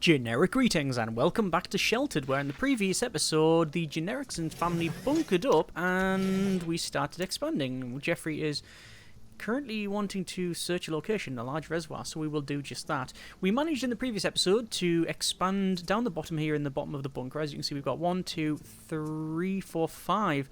Generic greetings and welcome back to Sheltered, where in the previous episode the Generics and family bunkered up and we started expanding. Jeffrey is currently wanting to search a location, a large reservoir, so we will do just that. We managed in the previous episode to expand down the bottom here in the bottom of the bunker. As you can see, we've got 1, 2, 3, 4, 5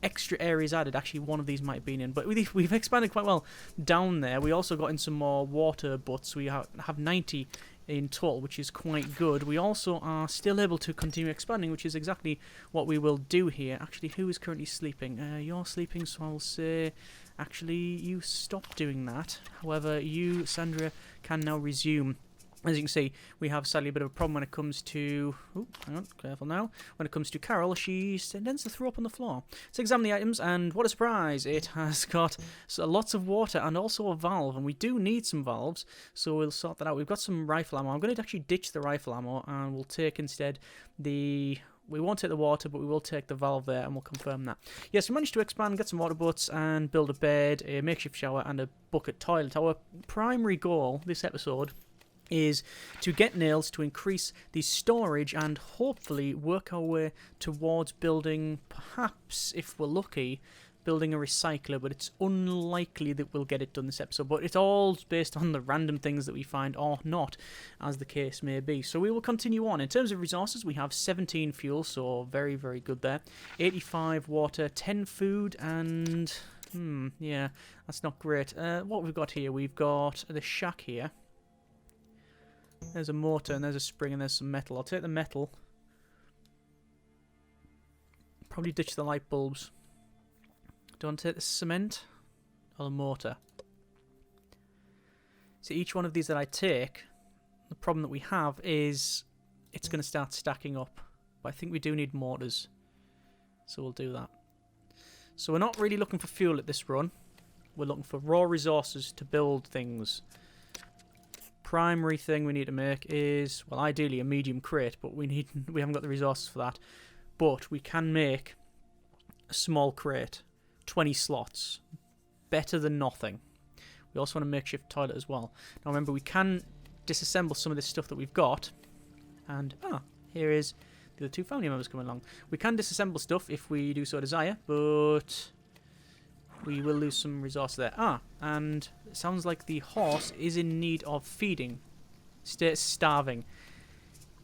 extra areas added. Actually, one of these might have been in, but we've expanded quite well down there. We also got in some more water butts. We have 90 in total, which is quite good. We also are still able to continue expanding, which is exactly what we will do here. Actually, who is currently sleeping? You're sleeping, so I'll say, actually, you stop doing that. However, you, Sandra, can now resume. As you can see, we have sadly a bit of a problem when it comes to... Oh, hang on, careful now. When it comes to Carol, she tends to throw up on the floor. Let's examine the items, and what a surprise! It has got lots of water and also a valve, and we do need some valves, so we'll sort that out. We've got some rifle ammo. I'm going to actually ditch the rifle ammo, and we'll take instead the... We won't take the water, but we will take the valve there, and we'll confirm that. Yes, we managed to expand, get some water butts, and build a bed, a makeshift shower, and a bucket toilet. Our primary goal this episode is to get nails to increase the storage and hopefully work our way towards building, perhaps, if we're lucky, building a recycler, but it's unlikely that we'll get it done this episode. But it's all based on the random things that we find or not, as the case may be. So we will continue on. In terms of resources, we have 17 fuel, so very, very good there. 85 water, 10 food, and... yeah, that's not great. What we've got here, we've got the shack here. There's a mortar, and there's a spring, and there's some metal. I'll take the metal. Probably ditch the light bulbs. Do you want to take the cement or the mortar? So each one of these that I take, the problem that we have is it's going to start stacking up. But I think we do need mortars. So we'll do that. So we're not really looking for fuel at this run. We're looking for raw resources to build things. Primary thing we need to make is, well, ideally a medium crate, but we haven't got the resources for that. But we can make a small crate, 20 slots, better than nothing. We also want a makeshift toilet as well. Now remember, we can disassemble some of this stuff that we've got, and here is the other two family members coming along. We can disassemble stuff if we do so desire, but we will lose some resource there. And it sounds like the horse is in need of feeding. Stays starving.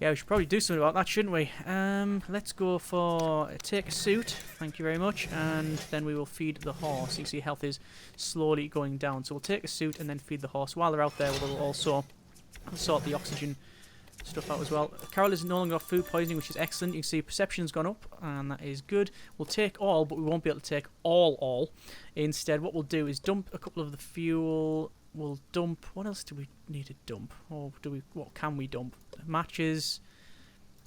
Yeah, we should probably do something about that, shouldn't we? Let's go for take a suit. Thank you very much. And then we will feed the horse. You can see health is slowly going down. So we'll take a suit and then feed the horse. While they're out there, we'll also sort the oxygen stuff out as well. Carol is no longer got food poisoning, which is excellent. You can see perception's gone up, and that is good. We'll take all, but we won't be able to take all. Instead, what we'll do is dump a couple of the fuel. We'll dump... What else do we need to dump? Or do we? What can we dump? Matches,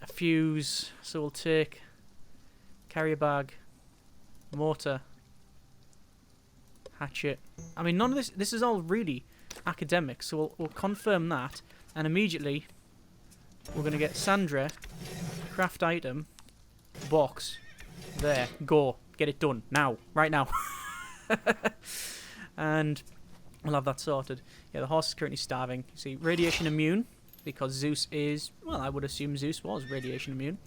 a fuse. So we'll take carrier bag, mortar, hatchet. I mean, none of this... This is all really academic, so we'll confirm that, and immediately we're going to get Sandra, craft item, box, there, go, get it done, now, right now. And we'll have that sorted. Yeah, the horse is currently starving. You see, radiation immune, because Zeus is, well, I would assume Zeus was radiation immune.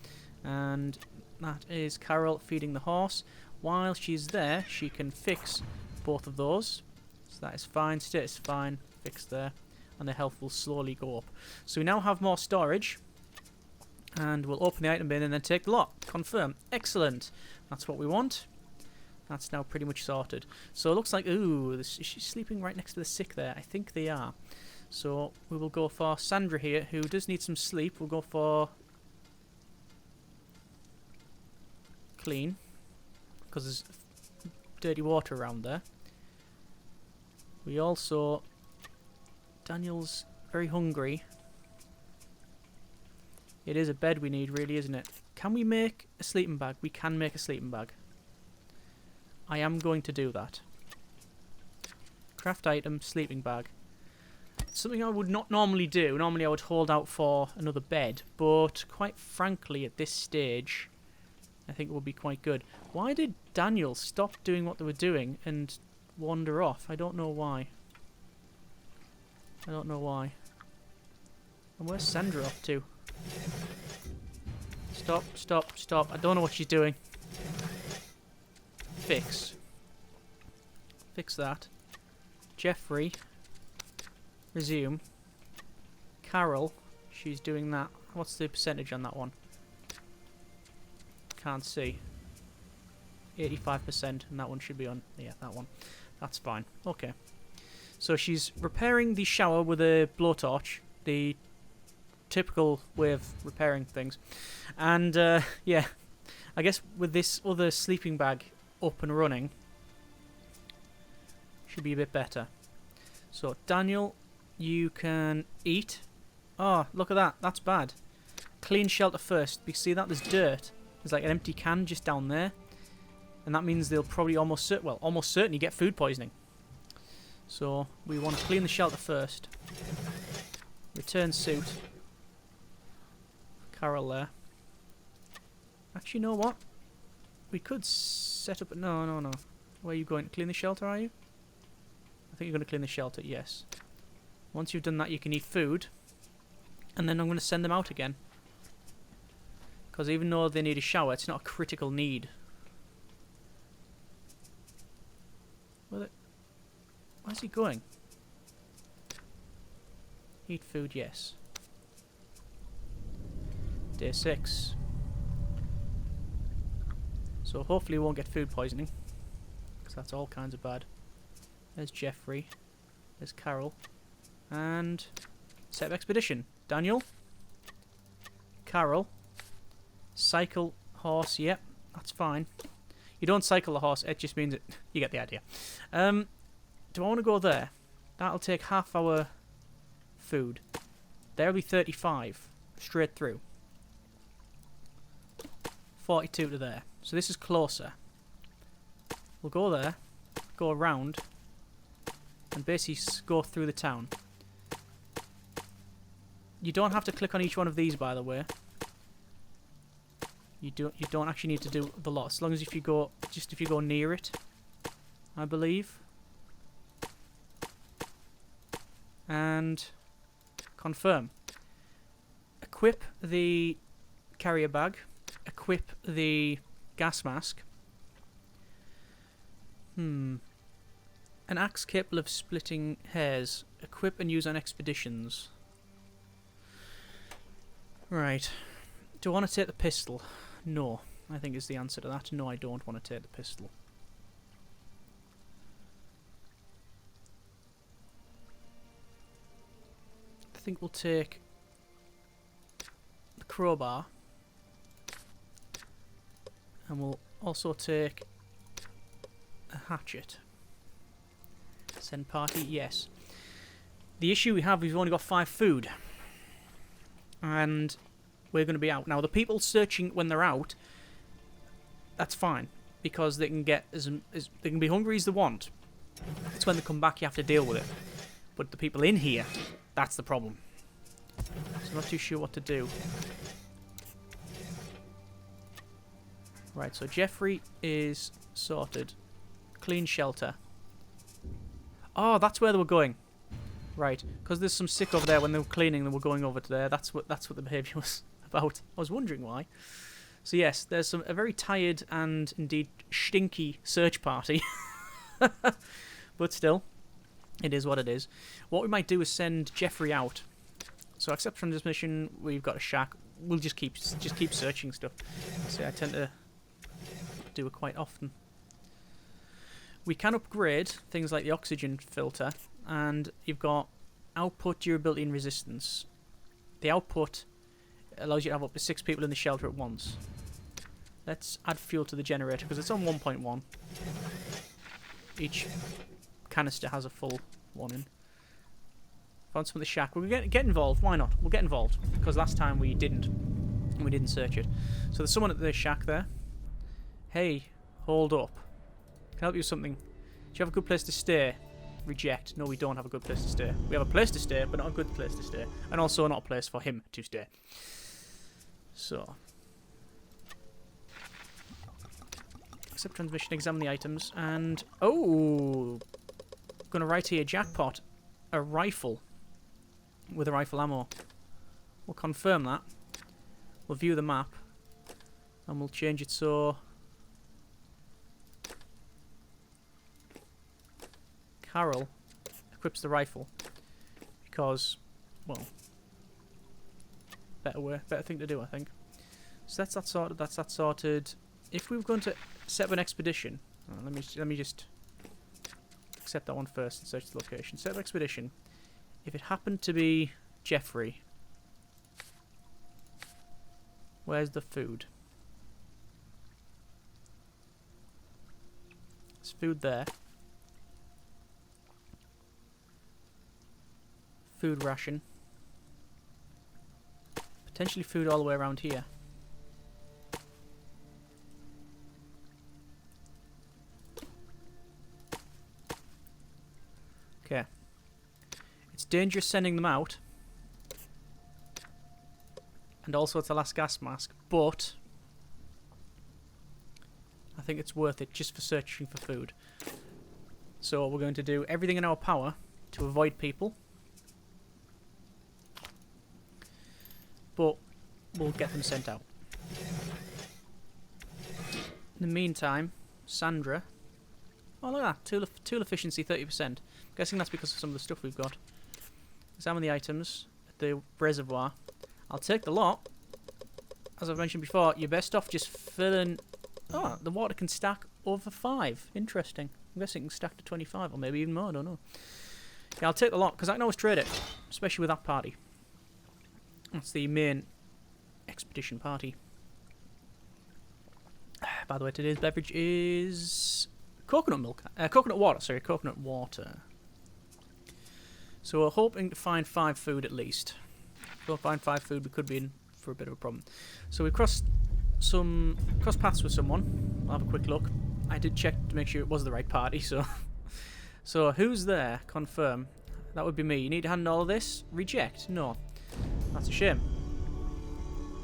And that is Carol feeding the horse. While she's there, she can fix both of those. So that is fine, status fine, fixed there. And the health will slowly go up. So we now have more storage, and we'll open the item bin and then take the lot. Confirm. Excellent. That's what we want. That's now pretty much sorted. So it looks like, ooh, she's sleeping right next to the sick there. I think they are. So we will go for Sandra here, who does need some sleep. We'll go for clean, because there's dirty water around there. We also... Daniel's very hungry. It is a bed we need, really, isn't it? Can we make a sleeping bag? We can make a sleeping bag. I am going to do that. Craft item, sleeping bag. Something I would not normally do. Normally I would hold out for another bed, but quite frankly at this stage I think it would be quite good. Why did Daniel stop doing what they were doing and wander off? I don't know why. I don't know why. And where's Sandra up to? Stop, stop, stop. I don't know what she's doing. Fix. Fix that. Jeffrey. Resume. Carol. She's doing that. What's the percentage on that one? Can't see. 85%, and that one should be on. Yeah, that one. That's fine. Okay. So she's repairing the shower with a blowtorch. The typical way of repairing things. And, yeah. I guess with this other sleeping bag up and running, should be a bit better. So, Daniel, you can eat. Oh, look at that. That's bad. Clean shelter first. You see that? There's dirt. There's like an empty can just down there. And that means they'll probably almost certainly get food poisoning. So, we want to clean the shelter first. Return suit. Carol there. Actually, you know what? We could set up... No. Where are you going? To clean the shelter, are you? I think you're going to clean the shelter, yes. Once you've done that, you can eat food. And then I'm going to send them out again. Because even though they need a shower, it's not a critical need. Where's he going? Eat food, yes. Day 6. So hopefully we won't get food poisoning. Because that's all kinds of bad. There's Jeffrey. There's Carol. And... set of expedition. Daniel. Carol. Cycle horse. Yep, that's fine. You don't cycle the horse. It just means it. You get the idea. Do I want to go there? That'll take half our food. There'll be 35. Straight through. 42 to there. So this is closer. We'll go there. Go around. And basically go through the town. You don't have to click on each one of these, by the way. You don't actually need to do the lot, as long as if you go near it, I believe. And confirm. Equip the carrier bag. Equip the gas mask. An axe capable of splitting hairs. Equip and use on expeditions. Right. Do I want to take the pistol? No, I think is the answer to that. No, I don't want to take the pistol. I think we'll take the crowbar. And we'll also take a hatchet. Send party, yes. The issue we have, we've only got 5 food. And... we're going to be out. Now, the people searching when they're out, that's fine. Because they can get they can be hungry as they want. It's when they come back you have to deal with it. But the people in here, that's the problem. So I'm not too sure what to do. Right, so Jeffrey is sorted. Clean shelter. Oh, that's where they were going. Right, because there's some sick over there when they were cleaning, they were going over to there. That's what the behaviour was about. I was wondering why. So yes, there's a very tired and indeed stinky search party. But still, it is what it is. What we might do is send Jeffrey out. So except from this mission, we've got a shack. We'll just keep searching stuff. See, I tend to do it quite often. We can upgrade things like the oxygen filter, and you've got output, durability, and resistance. The output allows you to have up to 6 people in the shelter at once. Let's add fuel to the generator because it's on 1.1. Each canister has a full one in. Found some of the shack. We'll get involved. Why not? We'll get involved because last time we didn't. And we didn't search it. So there's someone at the shack there. Hey, hold up. Can I help you with something? Do you have a good place to stay? Reject. No, we don't have a good place to stay. We have a place to stay, but not a good place to stay. And also not a place for him to stay. So. Accept transmission, examine the items, and... oh! Gonna write here, jackpot. A rifle. With a rifle ammo. We'll confirm that. We'll view the map. And we'll change it so... Carol equips the rifle. Because, well... Better thing to do, I think. So that's that sorted. That's that sorted. If we were going to set up an expedition... let me just... accept that one first and search the location. Set up expedition. If it happened to be Jeffrey... Where's the food? There's food there. Food ration. Potentially food all the way around here. Okay. It's dangerous sending them out. And also it's the last gas mask, but I think it's worth it just for searching for food. So we're going to do everything in our power to avoid people. But we'll get them sent out. In the meantime, Sandra... Oh, look at that. Tool efficiency 30%. I'm guessing that's because of some of the stuff we've got. Examine the items at the reservoir. I'll take the lot. As I've mentioned before, you're best off just filling... Oh, the water can stack over 5. Interesting. I'm guessing it can stack to 25 or maybe even more. I don't know. Yeah, I'll take the lot because I can always trade it. Especially with that party. That's the main expedition party. By the way, today's beverage is coconut milk. Coconut water, sorry. Coconut water. So we're hoping to find 5 food at least. If we don't find 5 food, we could be in for a bit of a problem. So we crossed paths with someone. I'll have a quick look. I did check to make sure it was the right party, so... So, who's there? Confirm. That would be me. You need to hand all of this? Reject? No. That's a shame.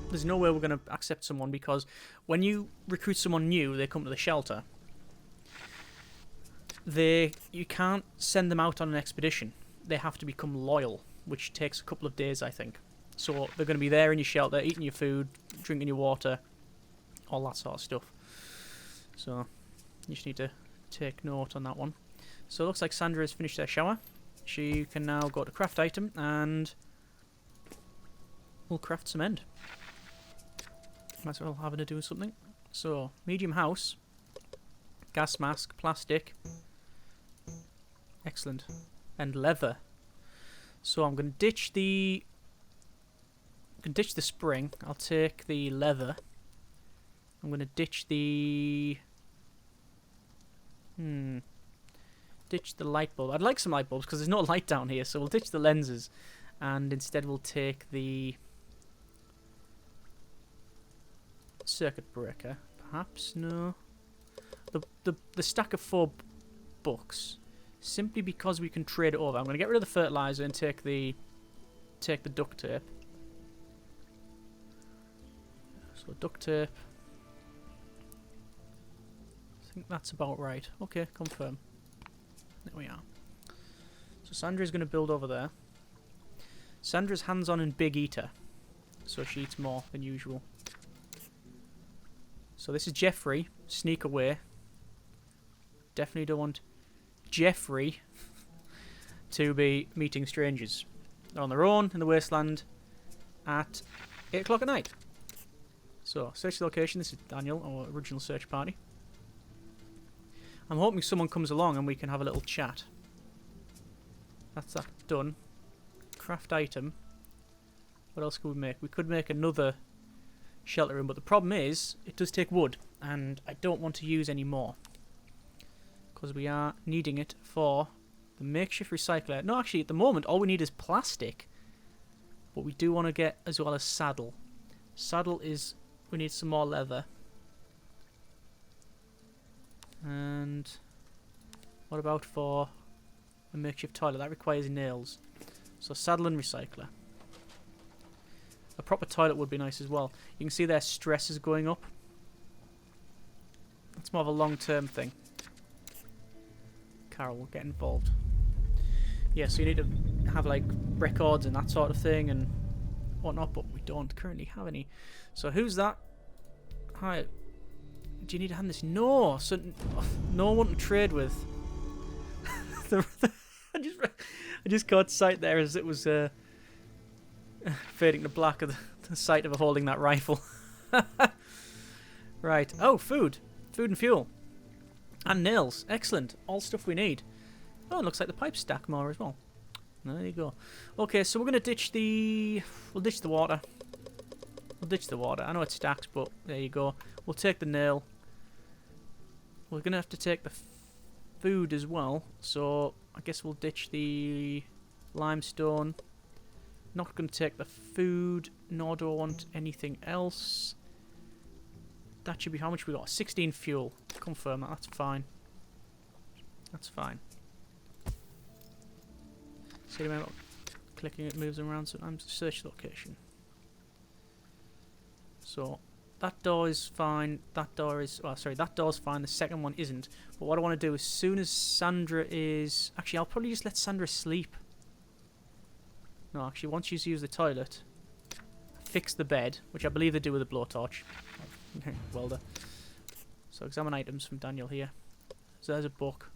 There's no way we're going to accept someone because when you recruit someone new, they come to the shelter. You can't send them out on an expedition. They have to become loyal, which takes a couple of days, I think. So they're going to be there in your shelter, eating your food, drinking your water, all that sort of stuff. So you just need to take note on that one. So it looks like Sandra has finished their shower. She can now go to craft item and we'll craft some end. Might as well have to do something. So medium house, gas mask, plastic, excellent, and leather. So I'm going to ditch the spring. I'll take the leather. I'm going to ditch the ditch the light bulb. I'd like some light bulbs because there's no light down here, so we'll ditch the lenses and instead we'll take the circuit breaker. Perhaps no. The stack of 4 books. Simply because we can trade it over. I'm going to get rid of the fertilizer and take the duct tape. So duct tape. I think that's about right. Okay, confirm. There we are. So Sandra's going to build over there. Sandra's hands-on and big eater. So she eats more than usual. So this is Jeffrey. Sneak away. Definitely don't want Jeffrey to be meeting strangers. They're on their own in the wasteland at 8 o'clock at night. So, search the location. This is Daniel, our original search party. I'm hoping someone comes along and we can have a little chat. That's that done. Craft item. What else could we make? We could make another shelter room, but the problem is it does take wood and I don't want to use any more because we are needing it for the makeshift recycler. No, actually at the moment all we need is plastic, but we do want to get as well as saddle. Saddle is, we need some more leather. And what about for a makeshift toilet? That requires nails. So saddle and recycler. A proper toilet would be nice as well. You can see their stress is going up. It's more of a long-term thing. Carol will get involved. Yeah, so you need to have like records and that sort of thing, and whatnot, but we don't currently have any. So who's that? Hi. Do you need to hand this? No. So no one to trade with. I just caught sight there as it was fading to black of the sight of her holding that rifle. Right. Oh, food. Food and fuel. And nails. Excellent. All stuff we need. Oh, it looks like the pipes stack more as well. There you go. Okay, so we're going to ditch the... We'll ditch the water. We'll ditch the water. I know it's stacked, but there you go. We'll take the nail. We're going to have to take the food as well. So I guess we'll ditch the limestone. Not going to take the food, nor do I want anything else. That should be how much we got. 16 fuel. Confirm that. That's fine. That's fine. See the amount clicking it moves around sometimes. Search location. So that door is fine. That door is... Oh, sorry, that door's fine. The second one isn't. But what I want to do as soon as Sandra is... Actually, I'll probably just let Sandra sleep. No, actually, once she's used the toilet, fix the bed, which I believe they do with a blowtorch. Welder. So examine items from Daniel here. So there's a book.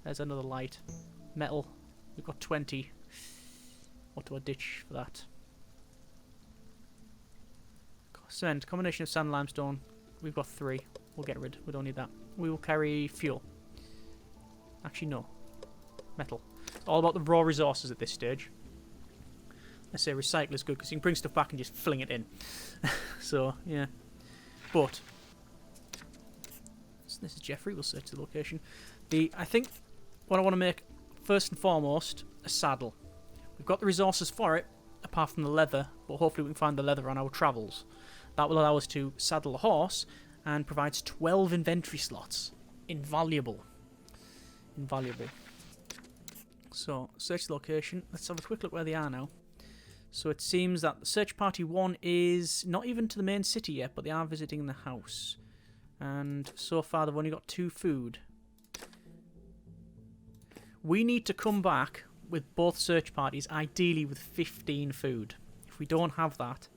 There's another light. Metal. We've got 20. What do I ditch for that? Cement. Combination of sand and limestone. We've got 3. We'll get rid. We don't need that. We will carry fuel. Actually, no. Metal. It's all about the raw resources at this stage. I say recycle is good because you can bring stuff back and just fling it in. So, yeah. But so this is Jeffrey. We'll search the location. I think what I want to make first and foremost a saddle. We've got the resources for it, apart from the leather. But hopefully we can find the leather on our travels. That will allow us to saddle a horse and provides 12 inventory slots. Invaluable. Invaluable. So search the location. Let's have a quick look where they are now. So it seems that the search party 1 is not even to the main city yet, but they are visiting the house. And so far they've only got 2 food. We need to come back with both search parties, ideally with 15 food. If we don't have that,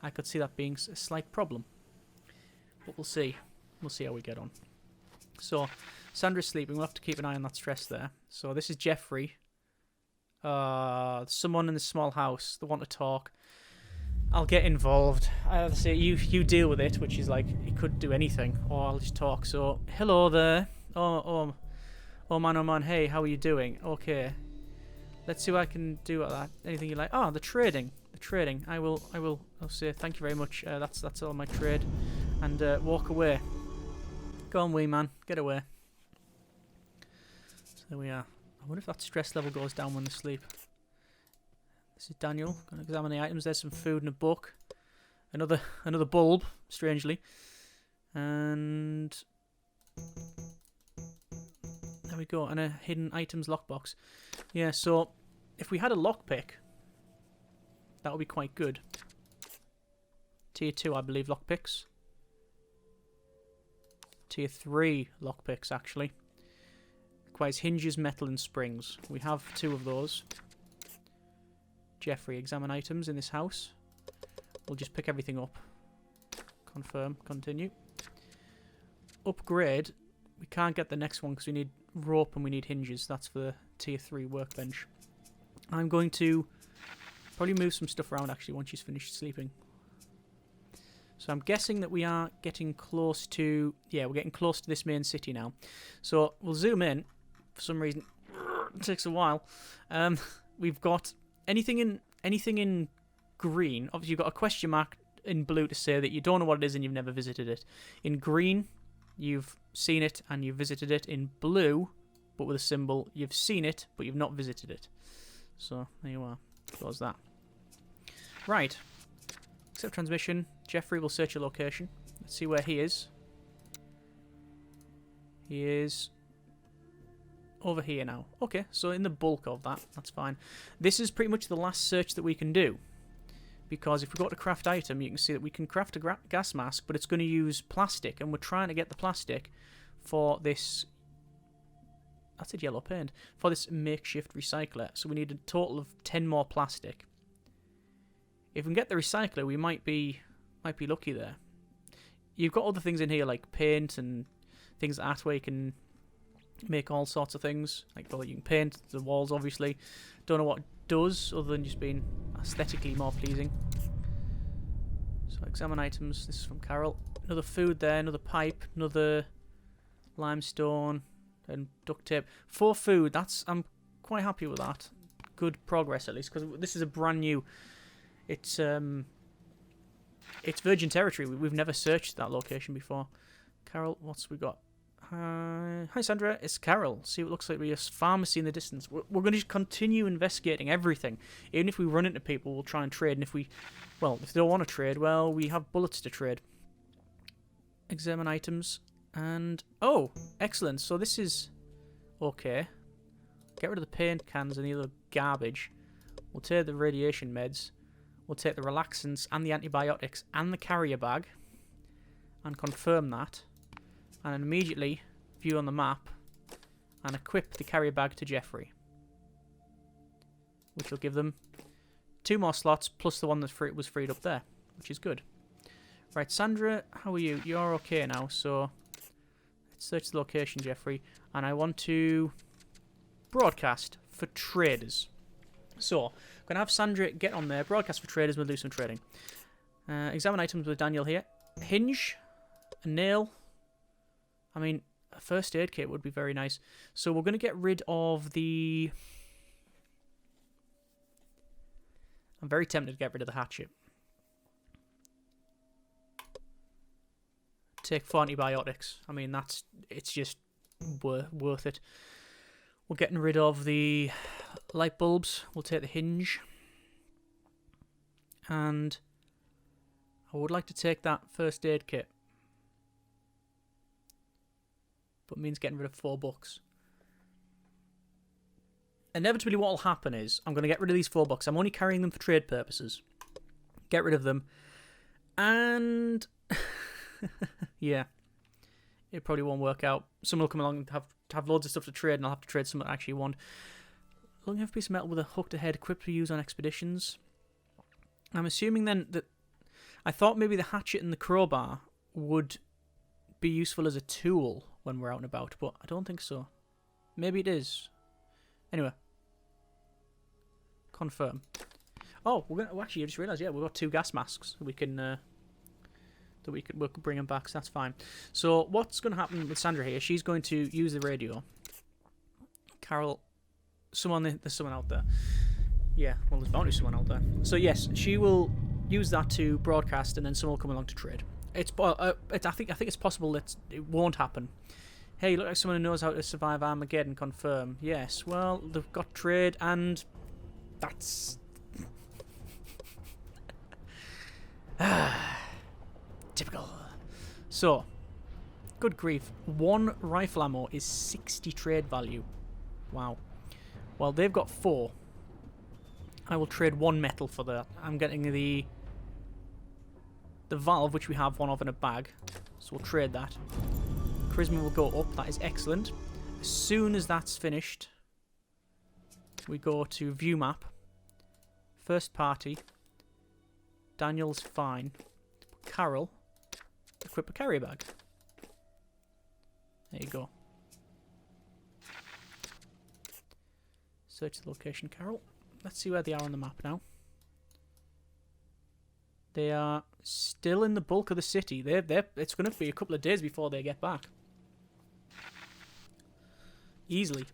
I could see that being a slight problem. But we'll see. We'll see how we get on. So, Sandra's sleeping. We'll have to keep an eye on that stress there. So this is Jeffrey. Someone in the small house. They want to talk. I'll get involved. I'll say you deal with it, which is like he could do anything, or I'll just talk. So hello there. Oh man. Hey, how are you doing? Okay. Let's see what I can do at that. Anything you like? Oh, the trading. I'll say thank you very much. That's all my trade, and walk away. Go on, wee man. Get away. So there we are. I wonder if that stress level goes down when they sleep. This is Daniel. Going to examine the items. There's some food and a book. Another bulb, strangely. And there we go. And a hidden items lockbox. Yeah, so if we had a lockpick, that would be quite good. Tier 2, I believe, lockpicks. Tier 3 lockpicks, actually. Requires hinges, metal, and springs. We have 2 of those. Jeffrey, examine items in this house. We'll just pick everything up. Confirm, continue. Upgrade. We can't get the next one because we need rope and we need hinges. That's for the tier 3 workbench. I'm going to probably move some stuff around actually once she's finished sleeping. So I'm guessing that we are getting close to... Yeah, we're getting close to this main city now. So we'll zoom in. For some reason, it takes a while. We've got anything in green. Obviously, you've got a question mark in blue to say that you don't know what it is and you've never visited it. In green, you've seen it and you've visited it. In blue, but with a symbol, you've seen it, but you've not visited it. So, there you are. Close that. Right. Accept transmission. Jeffrey will search your location. Let's see where he is. He is over here now. Okay, so in the bulk of that, that's fine. This is pretty much the last search that we can do. Because if we go to craft item, you can see that we can craft a gas mask, but it's going to use plastic, and we're trying to get the plastic for this... That's a yellow paint. For this makeshift recycler. So we need a total of 10 more plastic If we can get the recycler, we might be lucky there. You've got other things in here like paint and things like that where you can make all sorts of things. Like, well, you can paint the walls, obviously. Don't know what it does other than just being aesthetically more pleasing. So examine items. This is from Carol. Another food there, another pipe, another limestone and duct tape. 4 food. I'm quite happy with that. Good progress at least, because this is a brand new. It's virgin territory. We've never searched that location before. Carol, what's we got? Hi Sandra, it's Carol. See what looks like a pharmacy in the distance. We're going to just continue investigating everything. Even if we run into people, we'll try and trade. And if they don't want to trade, well, we have bullets to trade. Examine items. And, oh, excellent. So this is okay. Get rid of the paint cans and the other garbage. We'll take the radiation meds. We'll take the relaxants and the antibiotics and the carrier bag. And confirm that. And then immediately view on the map and equip the carrier bag to Jeffrey, which will give them 2 more slots plus the one that was freed up there, which is good. Right, Sandra, how are you? You're okay now, so let's search the location, Jeffrey, and I want to broadcast for traders. So, I'm going to have Sandra get on there, broadcast for traders, we'll do some trading. Examine items with Daniel here. Hinge, a nail. I mean, a first aid kit would be very nice. So we're going to get rid of the... I'm very tempted to get rid of the hardship. Take 4 antibiotics. I mean, it's just worth it. We're getting rid of the light bulbs. We'll take the hinge. And I would like to take that first aid kit. But it means getting rid of 4 books. Inevitably what will happen is I'm going to get rid of these 4 books. I'm only carrying them for trade purposes. Get rid of them. And... yeah. It probably won't work out. Someone will come along and have loads of stuff to trade, and I'll have to trade something I actually want. Looking for a piece of metal with a hooked head equipped to use on expeditions. I'm assuming then that... I thought maybe the hatchet and the crowbar would be useful as a tool when we're out and about, but I don't think so. Maybe it is. Anyway. Confirm. Oh, actually, I just realised, yeah, we've got 2 gas masks. We can, we could bring them back, so that's fine. So, what's going to happen with Sandra here? She's going to use the radio. Carol, there's someone out there. Yeah, well, there's bound to be someone out there. So, yes, she will use that to broadcast, and then someone will come along to trade. I think it's possible that it won't happen. Hey, look like someone who knows how to survive Armageddon. Confirm. Yes. Well, they've got trade, and that's typical. So, good grief. 1 rifle ammo is 60 trade value. Wow. Well, they've got 4. I will trade 1 metal for that. I'm getting the valve, which we have 1 of in a bag, so we'll trade that. Charisma will go up. That is excellent. As soon as that's finished, we go to view map. First party. Daniel's fine. Carol, equip a carrier bag. There you go. Search the location, Carol. Let's see where they are on the map now. They are still in the bulk of the city. It's going to be a couple of days before they get back. Easily.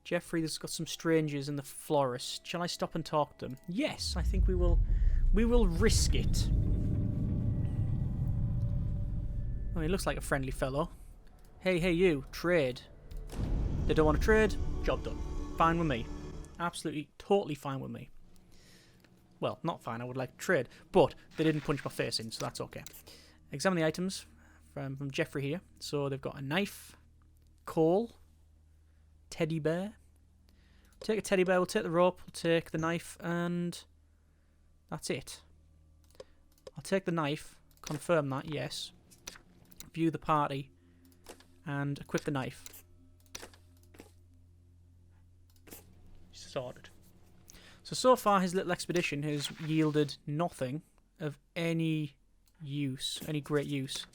Jeffrey has got some strangers in the florist. Shall I stop and talk to them? Yes, I think we will. We will risk it. Oh, he looks like a friendly fellow. Hey, you, trade. They don't want to trade. Job done. Fine with me. Absolutely, totally fine with me. Well, not fine, I would like to trade. But they didn't punch my face in, so that's okay. Examine the items from Jeffrey here. So they've got a knife, coal, teddy bear. Take a teddy bear, we'll take the rope, we'll take the knife, and that's it. I'll take the knife, confirm that, yes. View the party, and equip the knife. Sorted. So far his little expedition has yielded nothing of any use, any great use.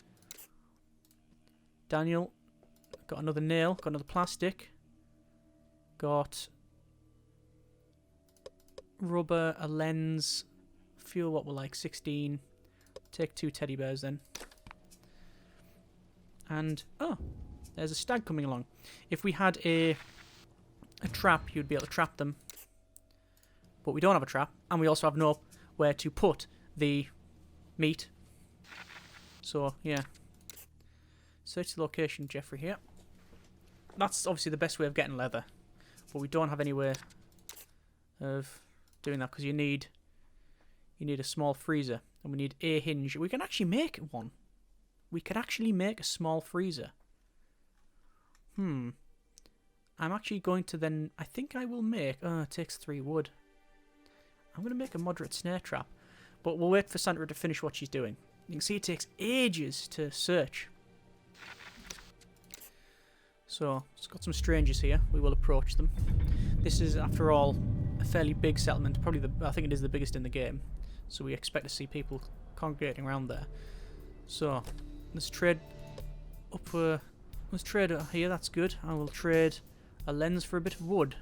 Daniel, got another nail, got another plastic, got rubber, a lens, fuel, what we're like, 16. Take 2 teddy bears then. And, oh, there's a stag coming along. If we had a trap, you'd be able to trap them. But we don't have a trap, and we also have nowhere to put the meat. So, yeah. Search the location, Jeffrey, here. That's obviously the best way of getting leather. But we don't have any way of doing that, because you need a small freezer. And we need a hinge. We can actually make one. We could actually make a small freezer. I'm actually going to then... I think I will make... Oh, it takes 3 wood. I'm going to make a moderate snare trap. But we'll wait for Sandra to finish what she's doing. You can see it takes ages to search. So, it's got some strangers here. We will approach them. This is, after all, a fairly big settlement. Probably I think it is the biggest in the game. So we expect to see people congregating around there. So, let's trade up. Let's trade here. That's good. I will trade a lens for a bit of wood.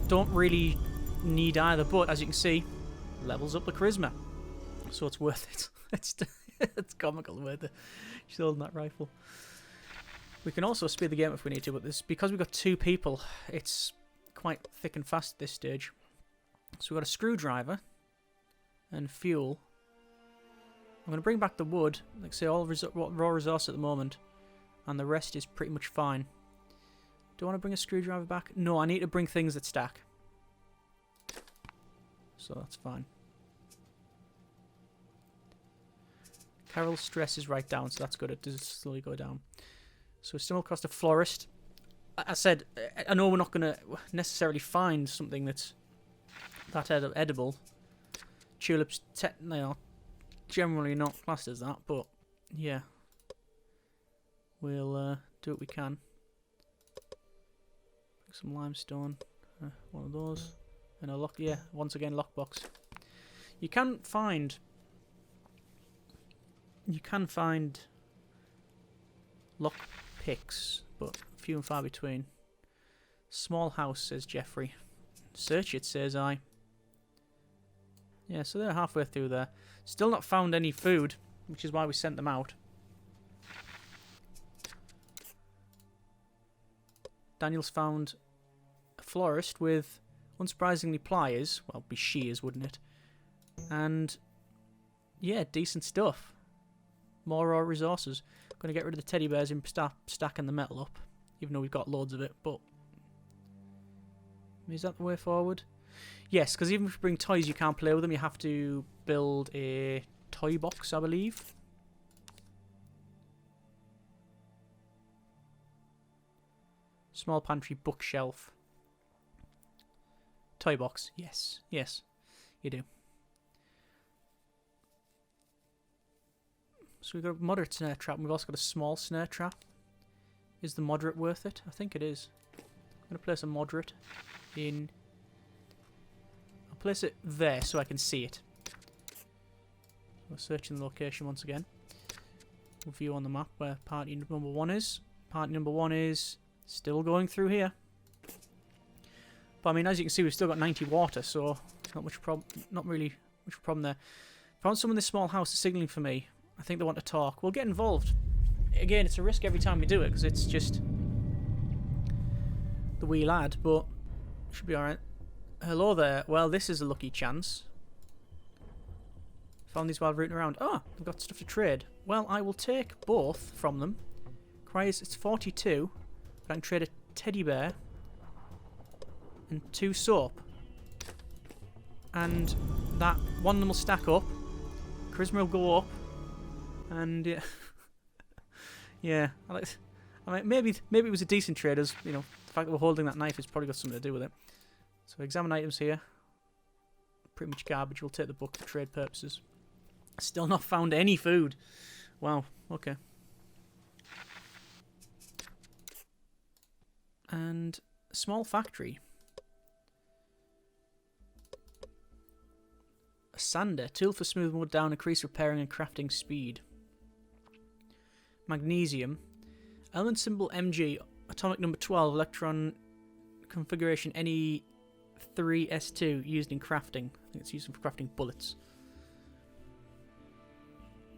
Don't really need either, but as you can see, levels up the charisma, so it's worth it. It's comical worth it. She's holding that rifle. We can also speed the game if we need to, but because we've got 2 people, it's quite thick and fast at this stage. So we've got a screwdriver and fuel. I'm going to bring back the wood, like I say, all raw resource at the moment, and the rest is pretty much fine. Do I want to bring a screwdriver back? No, I need to bring things that stack. So that's fine. Carol's stress is right down, so that's good. It does slowly go down. So still cost a florist. I said, I know we're not going to necessarily find something that's that edible. Tulips, generally not classed as that, but yeah. We'll do what we can. Some limestone, one of those, and a lock. Yeah, once again, lockbox. You can find lock picks, but few and far between. Small house, says Jeffrey. Search it, says I. Yeah, so they're halfway through there. Still not found any food, which is why we sent them out. Daniel's found a florist with, unsurprisingly, pliers. Well, it'd be shears, wouldn't it? And, yeah, decent stuff. More raw resources. Going to get rid of the teddy bears and start stacking the metal up, even though we've got loads of it, but... Is that the way forward? Yes, because even if you bring toys, you can't play with them. You have to build a toy box, I believe. Small pantry, bookshelf. Toy box. Yes. Yes, you do. So we've got a moderate snare trap, and we've also got a small snare trap. Is the moderate worth it? I think it is. I'm going to place a moderate in... I'll place it there so I can see it. We're searching the location once again. We'll view on the map where party number 1 is. Party number 1 is still going through here. But I mean, as you can see, we've still got 90 water, so not really much problem there. Found someone in this small house signaling for me. I think they want to talk. We'll get involved. Again, it's a risk every time we do it, because it's just the wee lad, but should be alright. Hello there. Well, this is a lucky chance. Found these while rooting around. Oh, I've got stuff to trade. Well, I will take both from them. Cries, it's 42, but I can trade a teddy bear and 2 soap. And that one of them will stack up. Charisma will go up. And yeah, yeah. I mean, maybe it was a decent trade. As you know, the fact that we're holding that knife has probably got something to do with it. So examine items here. Pretty much garbage. We'll take the book for trade purposes. Still not found any food. Wow. Okay. And a small factory. A sander. Tool for smoothing wood down, increase repairing and crafting speed. Magnesium. Element symbol Mg. Atomic number 12. Electron configuration Ne3S2. Used in crafting. I think it's used for crafting bullets.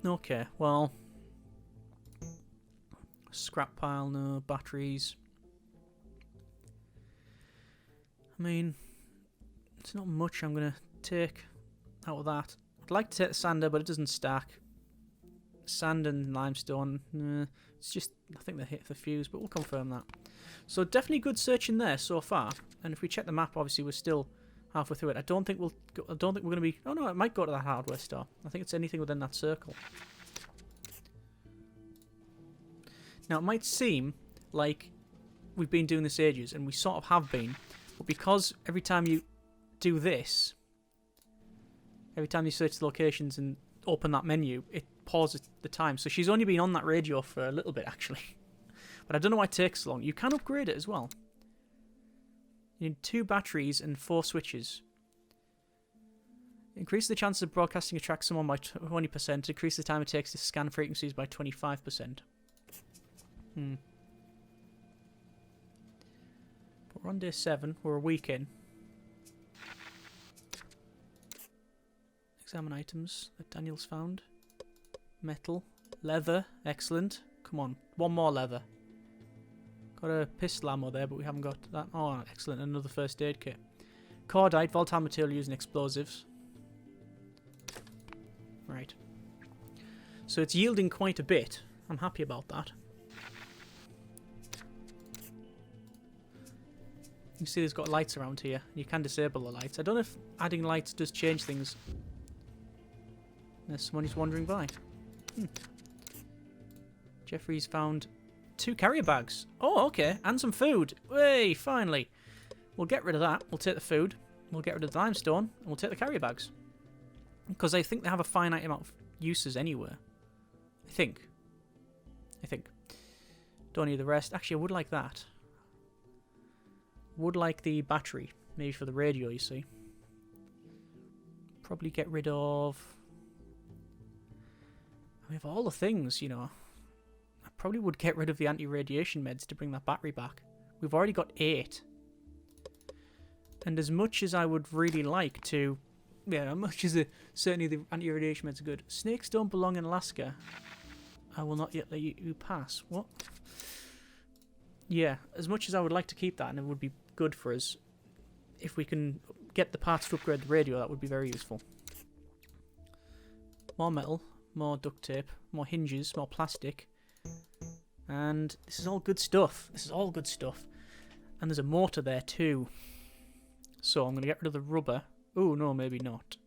Okay, well... Scrap pile, no. Batteries. I mean... It's not much I'm going to take out of that. I'd like to take the sander, but it doesn't stack. Sand and limestone, it's just, I think they hit the fuse, but we'll confirm that. So definitely good searching there so far. And if we check the map, obviously we're still halfway through it. I don't think we're going to be... Oh no, it might go to that hardware store. I think it's anything within that circle. Now it might seem like we've been doing this ages, and we sort of have been, but because every time you do this, every time you search the locations and open that menu, it pauses the time. So she's only been on that radio for a little bit, actually. But I don't know why it takes so long. You can upgrade it as well. You need 2 batteries and 4 switches. Increase the chances of broadcasting a track someone by 20%. Increase the time it takes to scan frequencies by 25%. But we're on day 7. We're a week in. Examine items that Daniel's found. Metal. Leather. Excellent. Come on. 1 more leather. Got a pistol ammo there, but we haven't got that. Oh, excellent. Another first aid kit. Cordite. Volatile material using explosives. Right. So it's yielding quite a bit. I'm happy about that. You can see there's got lights around here. You can disable the lights. I don't know if adding lights does change things. There's someone who's wandering by. Jeffrey's found 2 carrier bags. Oh, okay. And some food. Hey, finally. We'll get rid of that. We'll take the food. We'll get rid of the limestone. And we'll take the carrier bags. Because I think they have a finite amount of uses anywhere. I think. Don't need the rest. Actually, I would like that. Would like the battery. Maybe for the radio, you see. Probably get rid of... I mean, of all the things, you know... I probably would get rid of the anti-radiation meds to bring that battery back. We've already got 8. And as much as I would really like to... Yeah, as much as certainly the anti-radiation meds are good. Snakes don't belong in Alaska. I will not yet let you pass. What? Yeah, as much as I would like to keep that, and it would be good for us, if we can get the parts to upgrade the radio, that would be very useful. More metal, more duct tape, more hinges, more plastic. And this is all good stuff. And there's a motor there too. So I'm going to get rid of the rubber. Oh, no, maybe not.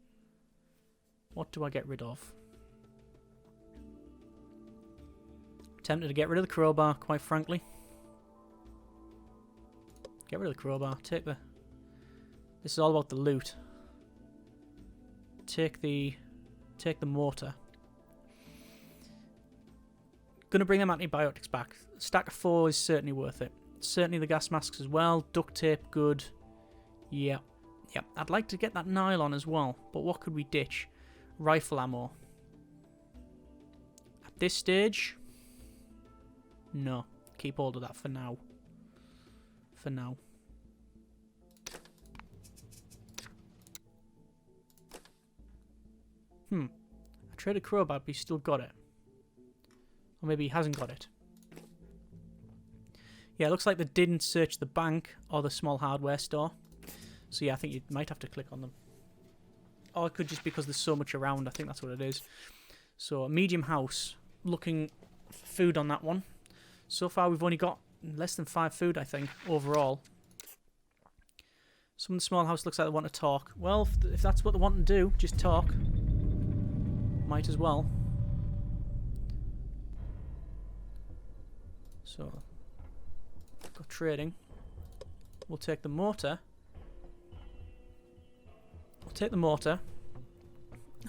What do I get rid of? Tempted to get rid of the crowbar, quite frankly. Get rid of the crowbar. Take the... This is all about the loot. Take the mortar. Gonna bring them antibiotics back. Stack of 4 is certainly worth it. Certainly the gas masks as well. Duct tape, good. Yep. I'd like to get that nylon as well, but what could we ditch? Rifle ammo. At this stage, no. Keep hold of that for now. I traded crowbar, but he's still got it. Or maybe he hasn't got it. Yeah, it looks like they didn't search the bank or the small hardware store. So yeah, I think you might have to click on them. Or it could just be because there's so much around. I think that's what it is. So, a medium house. Looking for food on that one. So far, we've only got less than 5 food, I think, overall. Some of the small house looks like they want to talk. Well, if that's what they want to do, just talk. Might as well. So, got trading. We'll take the mortar.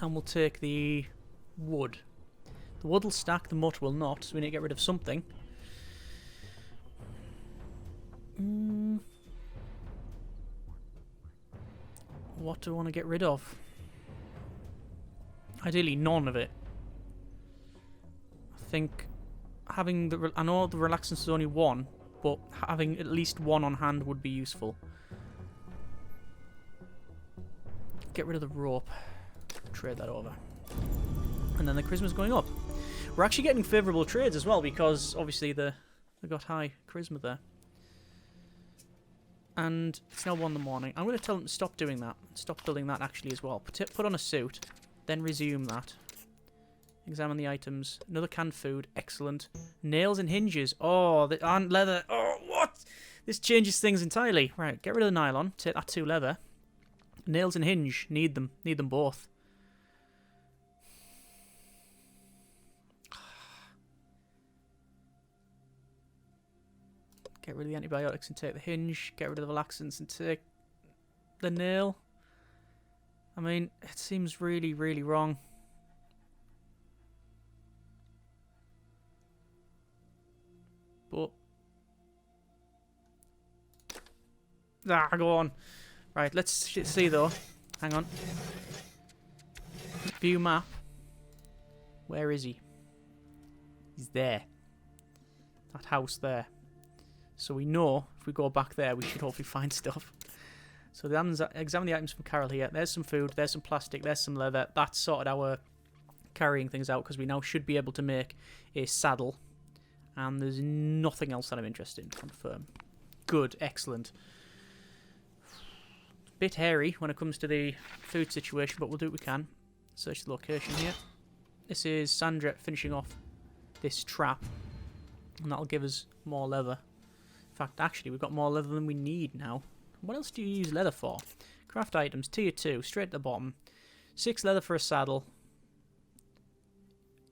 And we'll take the wood. The wood will stack, the mortar will not, so we need to get rid of something. What do I want to get rid of? Ideally, none of it. I think having the... I know the relaxant is only one, but having at least one on hand would be useful. Get rid of the rope. Trade that over. And then the charisma's going up. We're actually getting favourable trades as well, because obviously they got high charisma there. And it's now 1 in the morning. I'm going to tell them to stop doing that. Stop building that actually as well. Put on a suit. Then resume that. Examine the items. Another canned food. Excellent. Nails and hinges. Oh, they aren't leather. Oh, what? This changes things entirely. Right, get rid of the nylon. Take that 2 leather. Nails and hinge. Need them. Need them both. Get rid of the antibiotics and take the hinge. Get rid of the relaxants and take the nail. I mean, it seems really, really wrong. But... go on. Right, let's see though. Hang on. View map. Where is he? He's there. That house there. So we know if we go back there, we should hopefully find stuff. So examine the items from Carol here. There's some food, there's some plastic, there's some leather. That's sorted our carrying things out, because we now should be able to make a saddle. And there's nothing else that I'm interested in. Confirm. Good, excellent. Bit hairy when it comes to the food situation, but we'll do what we can. Search the location here. This is Sandra finishing off this trap. And that'll give us more leather. In fact, actually, we've got more leather than we need now. What else do you use leather for? Craft items, tier 2, straight at the bottom. 6 leather for a saddle.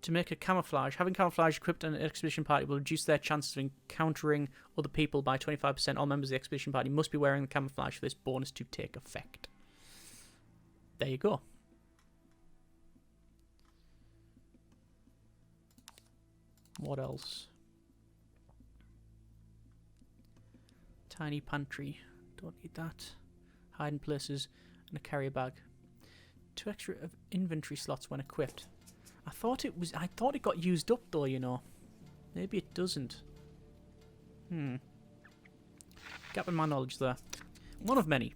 To make a camouflage. Having camouflage equipped on an expedition party will reduce their chances of encountering other people by 25%. All members of the expedition party must be wearing the camouflage for this bonus to take effect. There you go. What else? Tiny pantry. Don't need that. Hiding places and a carrier bag. 2 extra inventory slots when equipped. I thought it got used up though, you know. Maybe it doesn't. Gap in my knowledge there. One of many.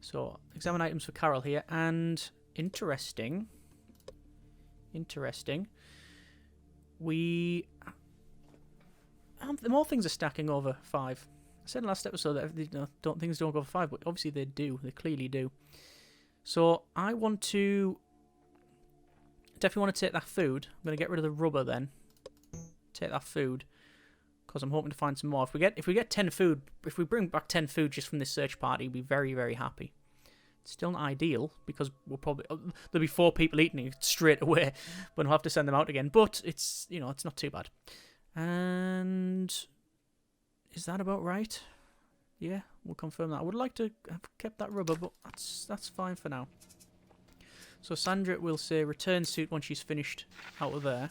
So, examine items for Carol here, and interesting. The more things are stacking over 5. I said in last episode that things don't go for 5, but obviously they do. They clearly do. So I definitely want to take that food. I'm going to get rid of the rubber then. Take that food, because I'm hoping to find some more. If we get 10 food, if we bring back 10 food just from this search party, we'll be very, very happy. It's still not ideal, because there'll be 4 people eating it straight away, but we'll have to send them out again. But it's not too bad. And is that about right? Yeah, we'll confirm that. I would like to have kept that rubber, but that's fine for now. So Sandra will say return suit once she's finished out of there.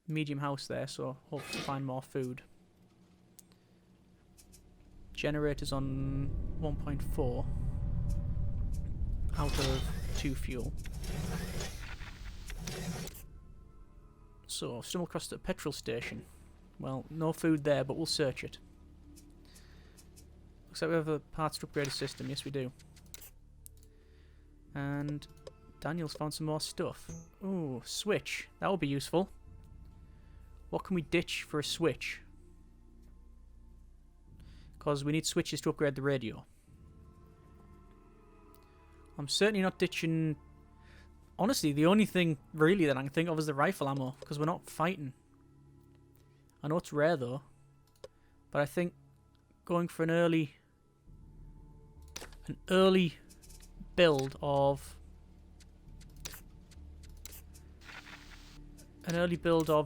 Medium house there, so hope to find more food. Generators on 1.4 out of 2 fuel. So, stumble across the petrol station. Well, no food there, but we'll search it. Looks like we have a parts to upgrade a system. Yes, we do. And Daniel's found some more stuff. Ooh, switch. That would be useful. What can we ditch for a switch? Because we need switches to upgrade the radio. I'm certainly not ditching... Honestly, the only thing really that I can think of is the rifle ammo, because we're not fighting. I know it's rare though, but I think going for an early build of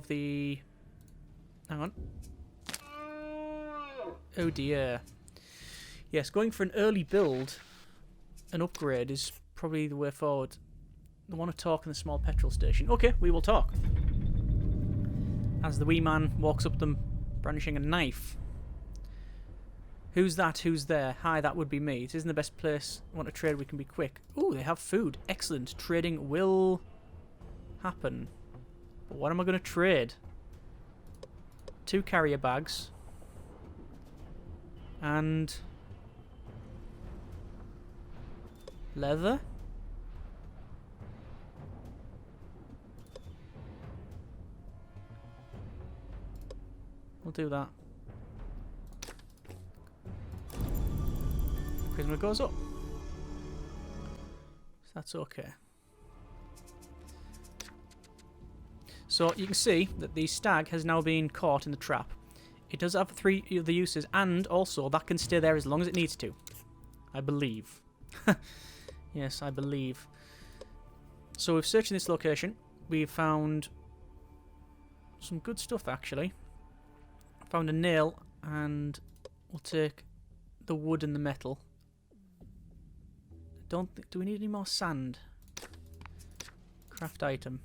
the... Hang on. Oh dear. Yes, going for an early build, an upgrade, is probably the way forward. I want to talk in the small petrol station. Okay, we will talk. As the wee man walks up them, brandishing a knife. Who's that? Who's there? Hi, that would be me. It isn't the best place. I want to trade. We can be quick. Ooh, they have food. Excellent. Trading will happen. But what am I going to trade? 2 carrier bags. And leather? We'll do that. Charisma goes up. So that's okay. So you can see that the stag has now been caught in the trap. It does have 3 of the uses, and also that can stay there as long as it needs to. I believe. Yes, I believe. So we've searched in this location. We've found some good stuff, actually. Found a nail, and we'll take the wood and the metal. Do we need any more sand? Craft item.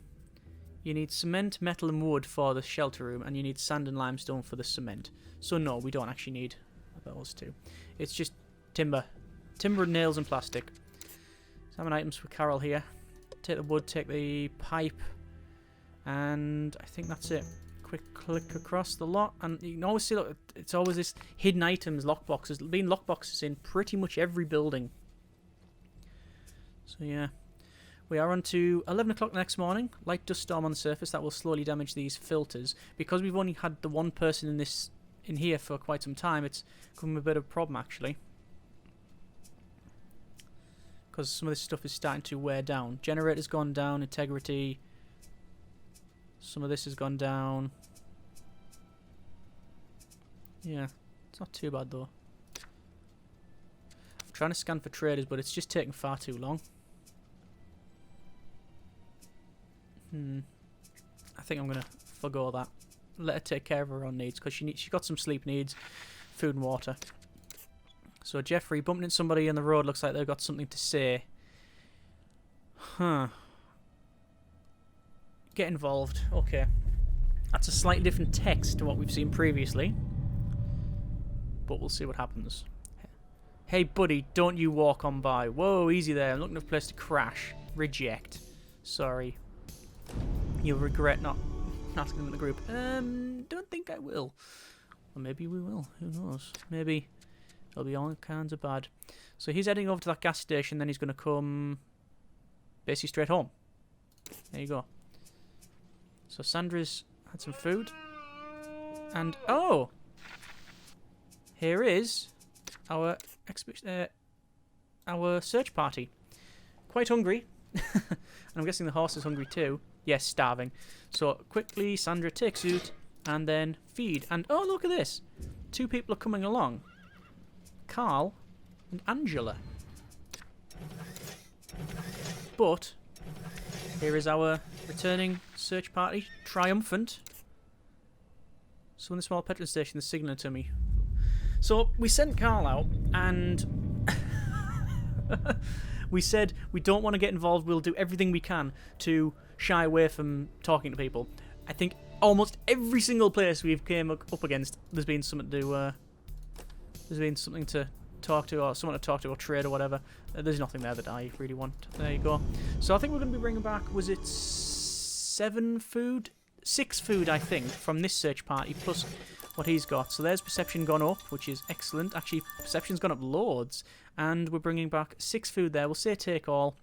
You need cement, metal and wood for the shelter room, and you need sand and limestone for the cement. So no, we don't actually need those 2. It's just timber. Timber, nails and plastic. Examine items for Carol here. Take the wood, take the pipe, and I think that's it. Quick click across the lot, and you can always see, look, it's always this hidden items, lockboxes. There'll be lockboxes in pretty much every building. So yeah. We are on to 11 o'clock the next morning. Light dust storm on the surface that will slowly damage these filters. Because we've only had the one person in here for quite some time, it's become a bit of a problem actually. Because some of this stuff is starting to wear down. Generator's gone down, integrity. Some of this has gone down. Yeah, it's not too bad though. I'm trying to scan for traders, but it's just taking far too long. I think I'm going to forgo that. Let her take care of her own needs, because she got some sleep needs, food and water. So Jeffrey, bumping into somebody on the road, looks like they've got something to say. Huh. Get involved. Okay. That's a slightly different text to what we've seen previously. But we'll see what happens. Hey buddy, don't you walk on by. Whoa, easy there. I'm looking for a place to crash. Reject. Sorry. You'll regret not asking them in the group. Don't think I will. Or maybe we will. Who knows? Maybe it'll be all kinds of bad. So he's heading over to that gas station, then he's going to come basically straight home. There you go. So Sandra's had some food. And, oh! Here is our search party. Quite hungry. And I'm guessing the horse is hungry too. Yes, starving. So quickly, Sandra takes it and then feed. And oh, look at this. 2 people are coming along. Carl and Angela. But here is our returning search party, triumphant. So in the small petrol station, the signal to me. So we sent Carl out and we said we don't want to get involved. We'll do everything we can to shy away from talking to people. I think almost every single place we've came up against, there's been something to talk to, or someone to talk to, or trade, or whatever. There's nothing there that I really want. There you go. So I think we're going to be bringing back, was it 6 food, I think, from this search party, plus what he's got. So there's perception gone up, which is excellent. Actually, perception's gone up loads, and we're bringing back 6 food there. We'll say take all,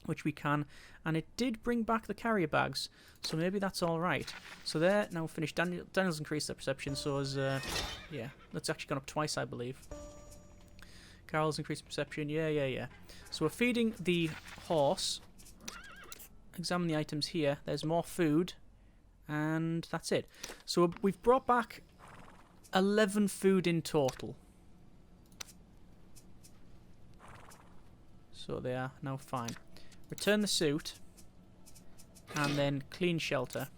which we can, and it did bring back the carrier bags, so maybe that's all right. So there, now finished. Daniel's increased their perception, so as yeah, that's actually gone up twice, I believe. Carol's increased perception, yeah. So we're feeding the horse. Examine the items here. There's more food, and that's it. So we've brought back 11 food in total. So they are now fine. Return the suit, and then clean shelter.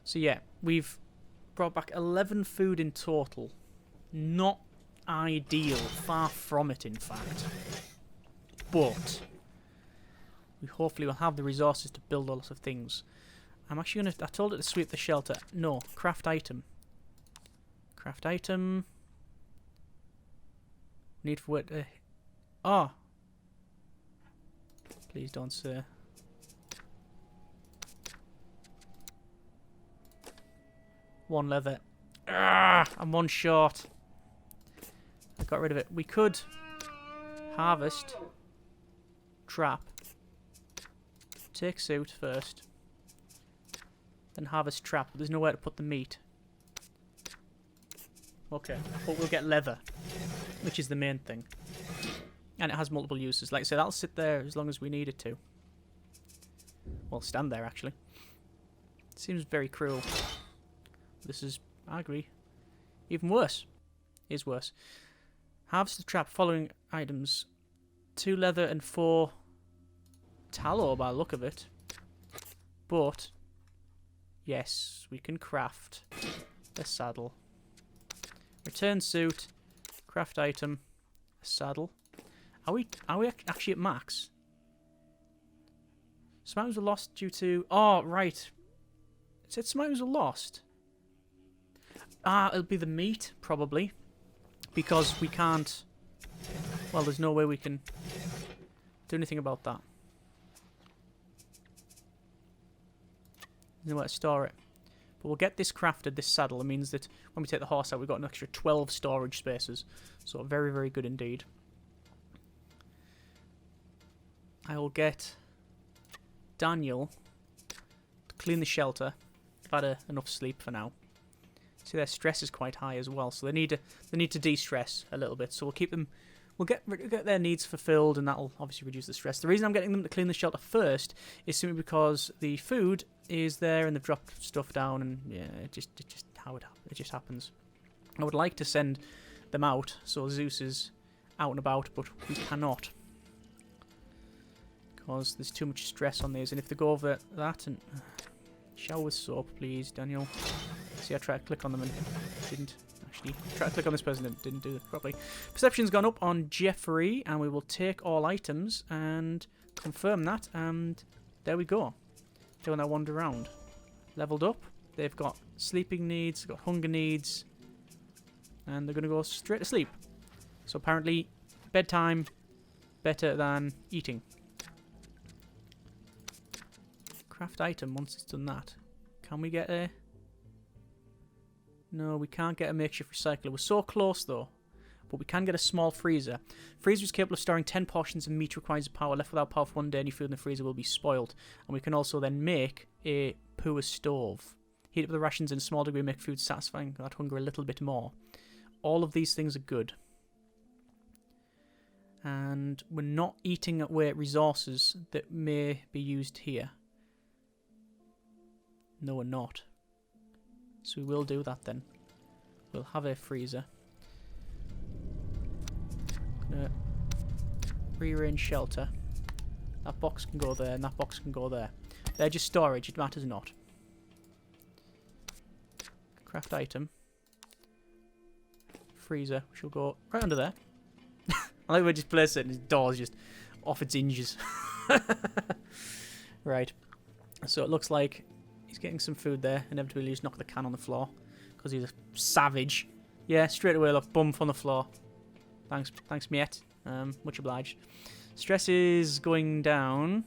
So yeah, we've brought back 11 food in total. Not ideal, far from it in fact. But we hopefully will have the resources to build a lot of things. I'm actually going to, I told it to sweep the shelter. No, craft item. Craft item. Need for it. Oh. Please don't say. One leather. I'm one short. I got rid of it. We could harvest, trap, take suit first, then harvest trap. But there's nowhere to put the meat. Okay, but we'll get leather, which is the main thing. And it has multiple uses. Like I said, that'll sit there as long as we need it to. Well, stand there, actually. Seems very cruel. This is, I agree, even worse. Is worse. Harvest the trap following items. 2 leather and 4 tallow by the look of it. But, yes, we can craft a saddle. Return suit, craft item, a saddle. Are we actually at max? Some items were lost due to... Oh, right. It said some items were lost. It'll be the meat, probably. Because we can't... Well, there's no way we can do anything about that. There's nowhere to store it. But we'll get this crafted, this saddle. It means that when we take the horse out, we've got an extra 12 storage spaces. So very, very good indeed. I will get Daniel to clean the shelter. I've had enough sleep for now. See, their stress is quite high as well, so they need to de-stress a little bit. So we'll keep them. We'll get their needs fulfilled, and that'll obviously reduce the stress. The reason I'm getting them to clean the shelter first is simply because the food is there, and they've dropped stuff down, and yeah, it just happens. I would like to send them out, so Zeus is out and about, but we cannot because there's too much stress on these. And if they go over that and shower with soap, please, Daniel. See, I tried to click on them and didn't. Actually, try to click on this person and didn't do it properly. Perception's gone up on Jeffrey, and we will take all items and confirm that, and there we go. They will now wander around. Leveled up. They've got sleeping needs, got hunger needs, and they're going to go straight to sleep. So apparently, bedtime better than eating. Craft item once it's done that. Can we get a... No, we can't get a makeshift recycler. We're so close, though. But we can get a small freezer. Freezer is capable of storing 10 portions of meat, requires power. Left without power for 1 day, any food in the freezer will be spoiled. And we can also then make a poor stove. Heat up the rations in a small degree, make food satisfying that hunger a little bit more. All of these things are good. And we're not eating away at resources that may be used here. No, we're not. So we will do that then. We'll have a freezer. Gonna rearrange shelter. That box can go there and that box can go there. They're just storage, it matters not. Craft item. Freezer, which will go right under there. I like we just place it and his door's just off its hinges. Right. So it looks like he's getting some food there. Inevitably, he's knocked the can on the floor because he's a savage. Yeah, straight away, look, bump on the floor. Thanks, mate. Much obliged. Stress is going down.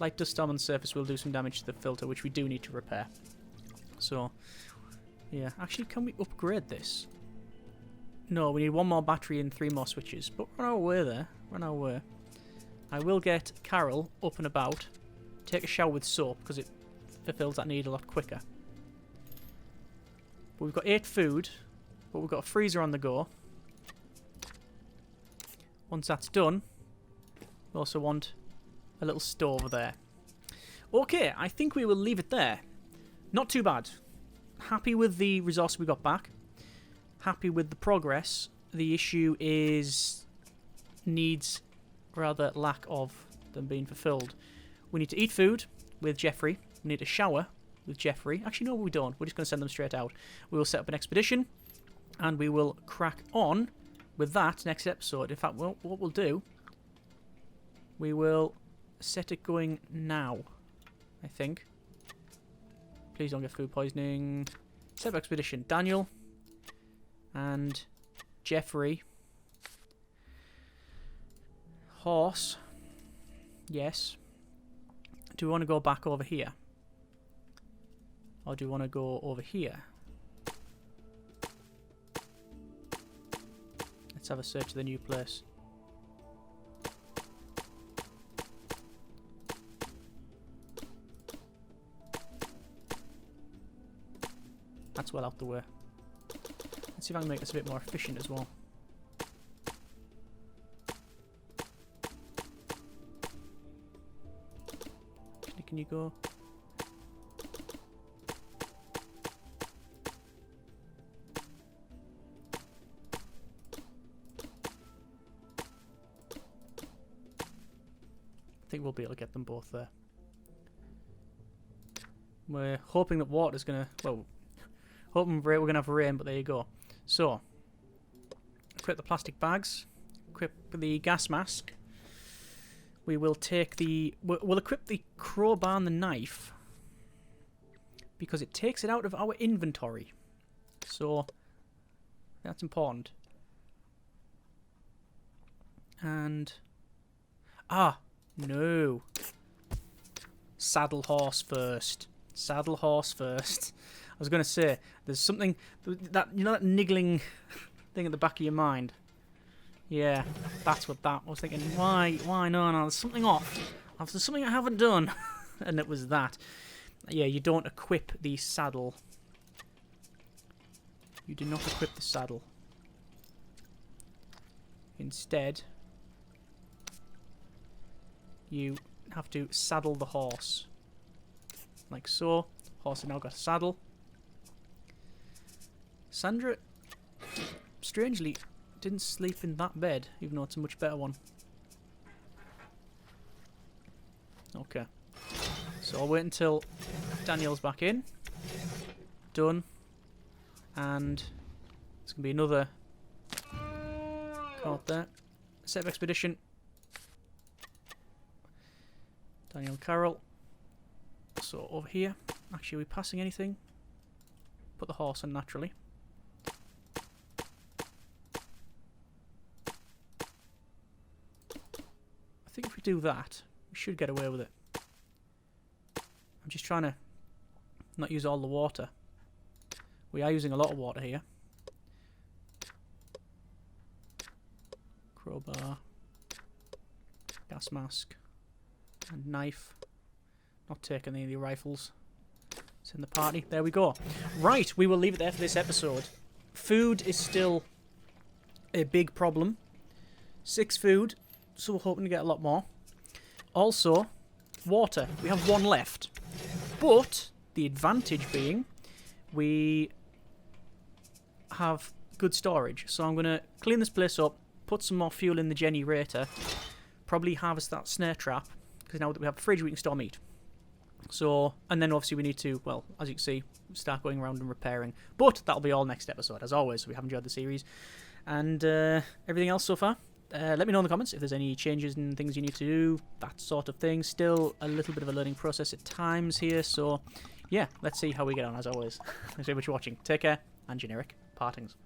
Light dust storm on the surface will do some damage to the filter, which we do need to repair. So, yeah. Actually, can we upgrade this? No, we need 1 more battery and 3 more switches. But we're on our way there. We're on our way. I will get Carol up and about. Take a shower with soap because it fulfills that need a lot quicker. But we've got 8 food, but we've got a freezer on the go. Once that's done, we also want a little stove there. Okay, I think we will leave it there. Not too bad. Happy with the resource we got back. Happy with the progress. The issue is needs, rather lack of them being fulfilled. We need to eat food with Jeffrey. We need to shower with Jeffrey. Actually, no, we don't. We're just going to send them straight out. We will set up an expedition, and we will crack on with that next episode. In fact, what we'll do, we will set it going now, I think. Please don't get food poisoning. Set up expedition. Daniel and Jeffrey horse. Yes. Do we want to go back over here? Or do we want to go over here? Let's have a search of the new place. That's well out the way. Let's see if I can make this a bit more efficient as well. Can you go? I think we'll be able to get them both there. We're hoping that water's gonna... Well, hoping we're gonna have rain, but there you go. So, equip the plastic bags. Equip the gas mask. We will take the... We'll equip the crowbar and the knife. Because it takes it out of our inventory. So, that's important. And... Ah! No. Saddle horse first. Saddle horse first. I was going to say, there's something... that you know that niggling thing at the back of your mind? Yeah, that's what that... I was thinking, why, no, there's something off. There's something I haven't done. And it was that. Yeah, you don't equip the saddle. You do not equip the saddle. Instead, you have to saddle the horse. Like so. Horse has now got a saddle. Sandra, strangely, didn't sleep in that bed, even though it's a much better one. Okay. So I'll wait until Daniel's back in. Done. And it's going to be another card there. Set of expedition. Daniel Carroll. So over here. Actually, are we passing anything? Put the horse on naturally. I think if we do that, we should get away with it. I'm just trying to not use all the water. We are using a lot of water here. Crowbar. Gas mask. And knife. Not taking any of the rifles. It's in the party. There we go. Right, we will leave it there for this episode. Food is still a big problem. 6 food, so we're hoping to get a lot more. Also, water. We have 1 left. But the advantage being we have good storage. So I'm going to clean this place up, put some more fuel in the generator, probably harvest that snare trap, because now that we have a fridge we can store meat. So, and then obviously we need to, well, as you can see, start going around and repairing. But that'll be all next episode, as always. So we have enjoyed the series. And everything else so far. Let me know in the comments if there's any changes and things you need to do, that sort of thing. Still a little bit of a learning process at times here. So, yeah, let's see how we get on, as always. Thanks very much for watching. Take care, and generic partings.